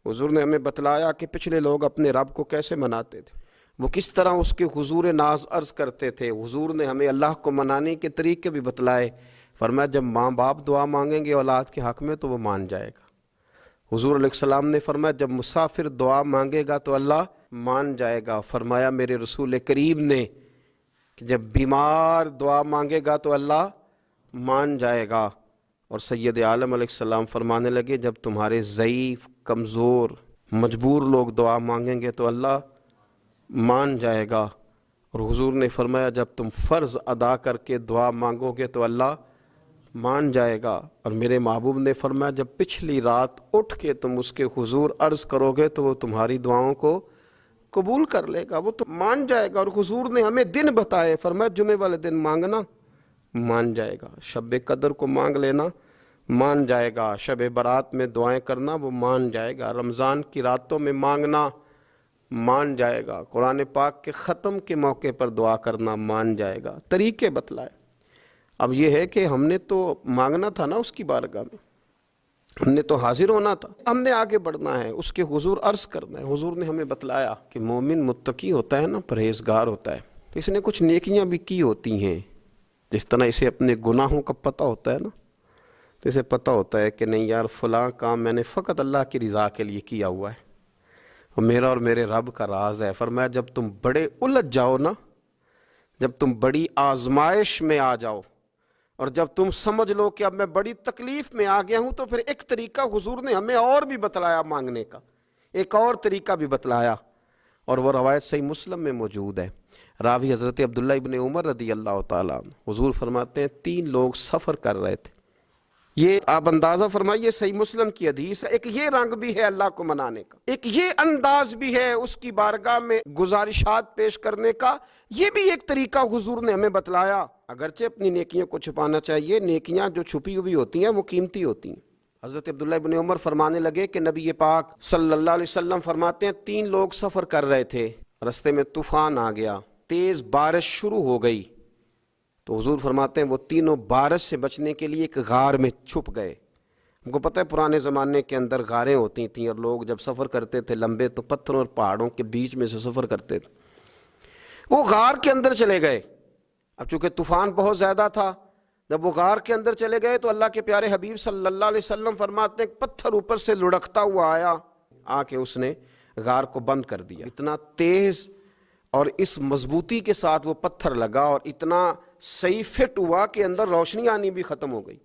حضور نے ہمیں بتلایا کہ پچھلے لوگ اپنے رب کو کیسے مناتے تھے، وہ کس طرح اس کے حضور ناز عرض کرتے تھے۔ حضور نے ہمیں اللہ کو منانے کے طریقے بھی بتلائے۔ فرمایا جب ماں باپ دعا مانگیں گے اولاد کے حق میں تو وہ مان جائے گا۔ حضور علیہ السلام نے فرمایا جب مسافر دعا مانگے گا تو اللہ مان جائے گا۔ فرمایا میرے رسول کریم نے کہ جب بیمار دعا مانگے گا تو اللہ مان جائے گا۔ اور سید عالم علیہ السلام فرمانے لگے جب تمہارے ضعیف، کمزور، مجبور لوگ دعا مانگیں گے تو اللہ مان جائے گا۔ اور حضور نے فرمایا جب تم فرض ادا کر کے دعا مانگو گے تو اللہ مان جائے گا۔ اور میرے محبوب نے فرمایا جب پچھلی رات اٹھ کے تم اس کے حضور عرض کرو گے تو وہ تمہاری دعاؤں کو قبول کر لے گا، وہ تو مان جائے گا۔ اور حضور نے ہمیں دن بتائے، فرمایا جمعے والے دن مانگنا مان جائے گا، شب قدر کو مانگ لینا مان جائے گا، شب برات میں دعائیں کرنا وہ مان جائے گا، رمضان کی راتوں میں مانگنا مان جائے گا، قرآن پاک کے ختم کے موقع پر دعا کرنا مان جائے گا۔ طریقے بتلائے۔ اب یہ ہے کہ ہم نے تو مانگنا تھا نا اس کی بارگاہ میں، ہم نے تو حاضر ہونا تھا، ہم نے آگے بڑھنا ہے، اس کے حضور عرض کرنا ہے۔ حضور نے ہمیں بتلایا کہ مومن متقی ہوتا ہے نا، پرہیزگار ہوتا ہے، تو اس نے کچھ نیکیاں بھی کی ہوتی ہیں، جس طرح اسے اپنے گناہوں کا پتہ ہوتا ہے نا، تو اسے پتہ ہوتا ہے کہ نہیں یار فلاں کام میں نے فقط اللہ کی رضا کے لیے کیا ہوا ہے، اور میرا اور میرے رب کا راز ہے۔ فرمایا جب تم بڑے الجھ جاؤ نا، جب تم بڑی آزمائش میں آ جاؤ، اور جب تم سمجھ لو کہ اب میں بڑی تکلیف میں آ گیا ہوں، تو پھر ایک طریقہ حضور نے ہمیں اور بھی بتلایا مانگنے کا، ایک اور طریقہ بھی بتلایا، اور وہ روایت صحیح مسلم میں موجود ہے۔ راوی حضرت عبداللہ ابن عمر رضی اللہ تعالیٰ عنہ، حضور فرماتے ہیں 3 لوگ سفر کر رہے تھے۔ یہ آپ اندازہ فرمائیے، صحیح مسلم کی حدیث ہے، ایک یہ رنگ بھی ہے اللہ کو منانے کا، ایک یہ انداز بھی ہے اس کی بارگاہ میں گزارشات پیش کرنے کا، یہ بھی ایک طریقہ حضور نے ہمیں بتلایا۔ اگرچہ اپنی نیکیوں کو چھپانا چاہیے، نیکیاں جو چھپی ہوئی ہوتی ہیں وہ قیمتی ہوتی ہیں۔ حضرت عبداللہ ابن عمر فرمانے لگے کہ نبی پاک صلی اللہ علیہ وسلم فرماتے ہیں 3 لوگ سفر کر رہے تھے، رستے میں طوفان آ گیا، تیز بارش شروع ہو گئی، تو حضور فرماتے ہیں وہ تینوں بارش سے بچنے کے لیے ایک غار میں چھپ گئے۔ ہم کو پتہ ہے پرانے زمانے کے اندر غاریں ہوتی تھیں، اور لوگ جب سفر کرتے تھے لمبے تو پتھروں اور پہاڑوں کے بیچ میں سے سفر کرتے تھے۔ وہ غار کے اندر چلے گئے۔ اب چونکہ طوفان بہت زیادہ تھا، جب وہ غار کے اندر چلے گئے تو اللہ کے پیارے حبیب صلی اللہ علیہ وسلم فرماتے ہیں پتھر اوپر سے لڑکتا ہوا آیا، آ کے اس نے غار کو بند کر دیا۔ اتنا تیز اور اس مضبوطی کے ساتھ وہ پتھر لگا، اور اتنا صحیح فٹ ہوا کہ اندر روشنی آنی بھی ختم ہو گئی۔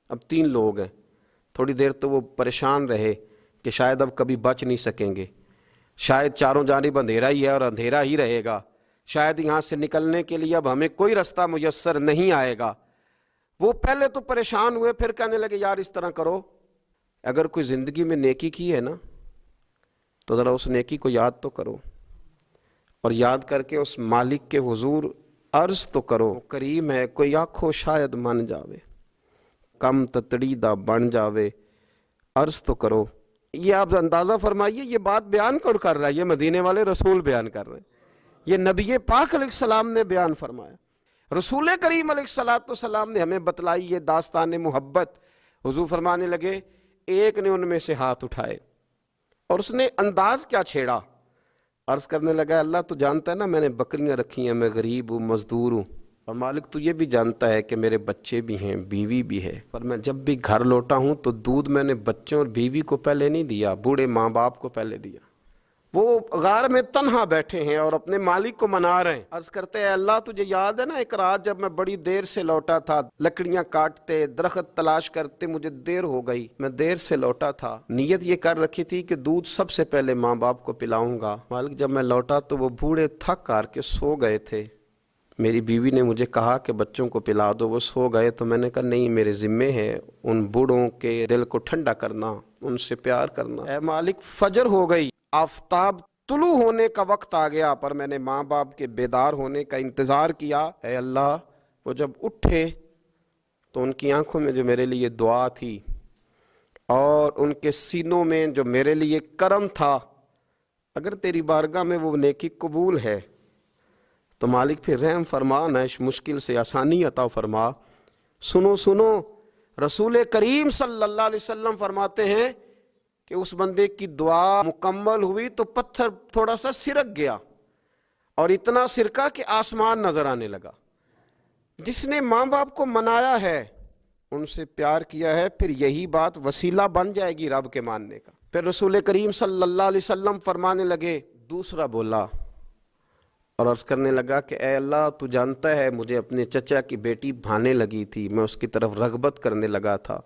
اب 3 لوگ ہیں، تھوڑی دیر تو وہ پریشان رہے کہ شاید اب کبھی بچ نہیں سکیں گے، شاید چاروں جانب اندھیرا ہی ہے اور اندھیرا ہی رہے گا، شاید یہاں سے نکلنے کے لیے اب ہمیں کوئی رستہ میسر نہیں آئے گا۔ وہ پہلے تو پریشان ہوئے، پھر کہنے لگے یار اس طرح کرو، اگر کوئی زندگی میں نیکی کی ہے نا تو ذرا اس نیکی کو یاد تو کرو، اور یاد کر کے اس مالک کے حضور عرض تو کرو، کریم ہے کوئی آنکھو شاید من جاوے، کم تتڑی دا بن جاوے، عرض تو کرو۔ یہ آپ اندازہ فرمائیے، یہ بات بیان کون کر رہا ہے؟ یہ مدینے والے رسول بیان کر رہے ہیں، یہ نبی پاک علیہ السلام نے بیان فرمایا، رسول کریم علیہ السلام نے ہمیں بتلائی یہ داستان محبت۔ حضور فرمانے لگے ایک نے ان میں سے ہاتھ اٹھائے، اور اس نے انداز کیا چھیڑا، عرض کرنے لگا اللہ تو جانتا ہے نا میں نے بکریاں رکھی ہیں، میں غریب ہوں، مزدور ہوں، اور مالک تو یہ بھی جانتا ہے کہ میرے بچے بھی ہیں، بیوی بھی ہے، پر میں جب بھی گھر لوٹا ہوں تو دودھ میں نے بچوں اور بیوی کو پہلے نہیں دیا، بوڑھے ماں باپ کو پہلے دیا۔ وہ غار میں تنہا بیٹھے ہیں اور اپنے مالک کو منا رہے ہیں، عرض کرتے ہیں اللہ تجھے یاد ہے نا ایک رات جب میں بڑی دیر سے لوٹا تھا، لکڑیاں کاٹتے، درخت تلاش کرتے، مجھے دیر ہو گئی، میں دیر سے لوٹا تھا، نیت یہ کر رکھی تھی کہ دودھ سب سے پہلے ماں باپ کو پلاؤں گا، مالک جب میں لوٹا تو وہ بوڑھے تھک کر کے سو گئے تھے، میری بیوی نے مجھے کہا کہ بچوں کو پلا دو، وہ سو گئے، تو میں نے کہا نہیں میرے ذمے ہے ان بوڑھوں کے دل کو ٹھنڈا کرنا، ان سے پیار کرنا۔ اے مالک فجر ہو گئی، آفتاب طلوع ہونے کا وقت آ گیا، پر میں نے ماں باپ کے بیدار ہونے کا انتظار کیا۔ اے اللہ وہ جب اٹھے تو ان کی آنکھوں میں جو میرے لیے دعا تھی اور ان کے سینوں میں جو میرے لیے کرم تھا، اگر تیری بارگاہ میں وہ نیکی قبول ہے تو مالک پھر رحم فرما، نہ اس مشکل سے آسانی عطا فرما۔ سنو سنو، رسول کریم صلی اللہ علیہ وسلم فرماتے ہیں کہ اس بندے کی دعا مکمل ہوئی تو پتھر تھوڑا سا سرک گیا، اور اتنا سرکا کہ آسمان نظر آنے لگا۔ جس نے ماں باپ کو منایا ہے، ان سے پیار کیا ہے، پھر یہی بات وسیلہ بن جائے گی رب کے ماننے کا۔ پھر رسول کریم صلی اللہ علیہ وسلم فرمانے لگے، دوسرا بولا اور عرض کرنے لگا کہ اے اللہ، تو جانتا ہے مجھے اپنے چچا کی بیٹی بھانے لگی تھی، میں اس کی طرف رغبت کرنے لگا تھا،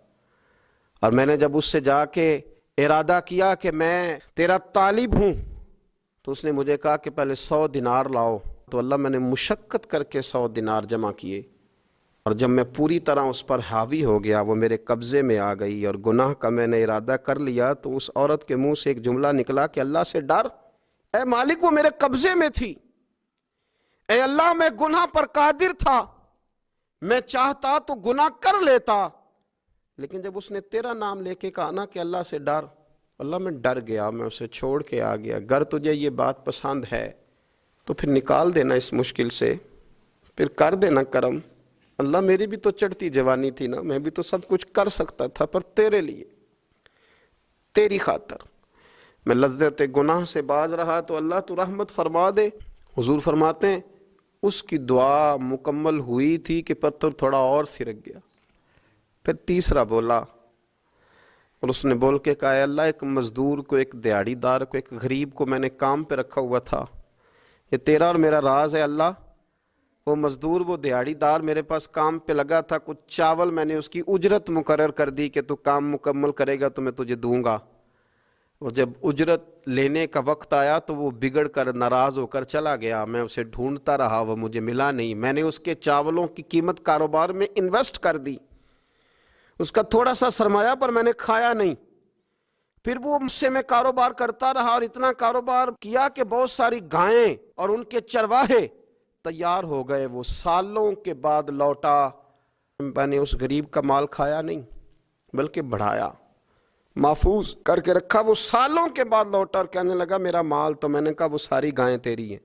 اور میں نے جب اس سے جا کے ارادہ کیا کہ میں تیرا طالب ہوں، تو اس نے مجھے کہا کہ پہلے 100 دینار لاؤ۔ تو اللہ، میں نے مشقت کر کے 100 دینار جمع کیے، اور جب میں پوری طرح اس پر حاوی ہو گیا، وہ میرے قبضے میں آ گئی اور گناہ کا میں نے ارادہ کر لیا، تو اس عورت کے منہ سے ایک جملہ نکلا کہ اللہ سے ڈر، اے مالک وہ میرے قبضے میں تھی، اے اللہ میں گناہ پر قادر تھا، میں چاہتا تو گناہ کر لیتا، لیکن جب اس نے تیرا نام لے کے کہا نا کہ اللہ سے ڈر، اللہ میں ڈر گیا، میں اسے چھوڑ کے آ گیا۔ اگر تجھے یہ بات پسند ہے تو پھر نکال دینا اس مشکل سے، پھر کر دینا کرم۔ اللہ میری بھی تو چڑھتی جوانی تھی نا، میں بھی تو سب کچھ کر سکتا تھا، پر تیرے لیے، تیری خاطر میں لذت گناہ سے باز رہا، تو اللہ تو رحمت فرما دے۔ حضور فرماتے ہیں اس کی دعا مکمل ہوئی تھی کہ پتھر تھوڑا اور سرک گیا۔ پھر تیسرا بولا، اور اس نے بول کے کہا، اے اللہ، ایک مزدور کو، ایک دیہڑی دار کو، ایک غریب کو میں نے کام پہ رکھا ہوا تھا، یہ تیرا اور میرا راز ہے اللہ۔ وہ مزدور، وہ دیہڑی دار میرے پاس کام پہ لگا تھا، کچھ چاول میں نے اس کی اجرت مقرر کر دی کہ تو کام مکمل کرے گا تو میں تجھے دوں گا، اور جب اجرت لینے کا وقت آیا تو وہ بگڑ کر ناراض ہو کر چلا گیا، میں اسے ڈھونڈتا رہا، وہ مجھے ملا نہیں، میں نے اس کے چاولوں کی قیمت کاروبار میں انویسٹ کر دی، اس کا تھوڑا سا سرمایہ پر میں نے کھایا نہیں، پھر وہ مجھ سے میں کاروبار کرتا رہا، اور اتنا کاروبار کیا کہ بہت ساری گائیں اور ان کے چرواہے تیار ہو گئے، وہ سالوں کے بعد لوٹا، میں نے اس غریب کا مال کھایا نہیں بلکہ بڑھایا، محفوظ کر کے رکھا، وہ سالوں کے بعد لوٹا اور کہنے لگا میرا مال، تو میں نے کہا وہ ساری گائیں تیری ہیں،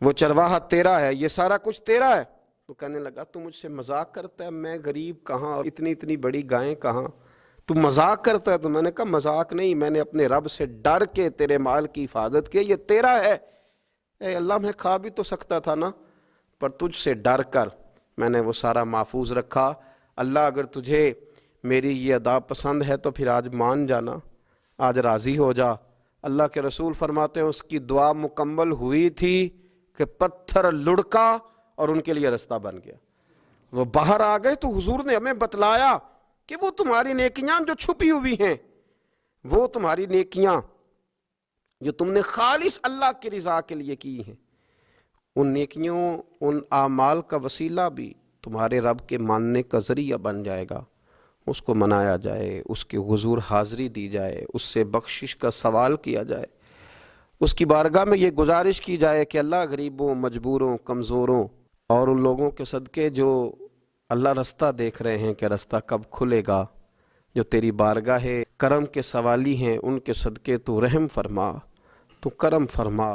وہ چرواہا تیرا ہے، یہ سارا کچھ تیرا ہے۔ تو کہنے لگا تو مجھ سے مذاق کرتا ہے، میں غریب کہاں اور اتنی بڑی گائیں کہاں، تو مذاق کرتا ہے؟ تو میں نے کہا مذاق نہیں، میں نے اپنے رب سے ڈر کے تیرے مال کی حفاظت کی، یہ تیرا ہے۔ اے اللہ، میں کھا بھی تو سکتا تھا نا، پر تجھ سے ڈر کر میں نے وہ سارا محفوظ رکھا۔ اللہ اگر تجھے میری یہ ادا پسند ہے تو پھر آج مان جانا، آج راضی ہو جا۔ اللہ کے رسول فرماتے ہیں اس کی دعا مکمل ہوئی تھی کہ پتھر لڑکا اور ان کے لیے رستہ بن گیا، وہ باہر آ گئے۔ تو حضور نے ہمیں بتلایا کہ وہ تمہاری نیکیاں جو چھپی ہوئی ہیں، وہ تمہاری نیکیاں جو تم نے خالص اللہ کی رضا کے لیے کی ہیں، ان نیکیوں، ان اعمال کا وسیلہ بھی تمہارے رب کے ماننے کا ذریعہ بن جائے گا۔ اس کو منایا جائے، اس کے حضور حاضری دی جائے، اس سے بخشش کا سوال کیا جائے، اس کی بارگاہ میں یہ گزارش کی جائے کہ اللہ غریبوں، مجبوروں، کمزوروں اور ان لوگوں کے صدقے جو اللہ رستہ دیکھ رہے ہیں کہ رستہ کب کھلے گا، جو تیری بارگاہ کرم کے سوالی ہیں، ان کے صدقے تو رحم فرما، تو کرم فرما۔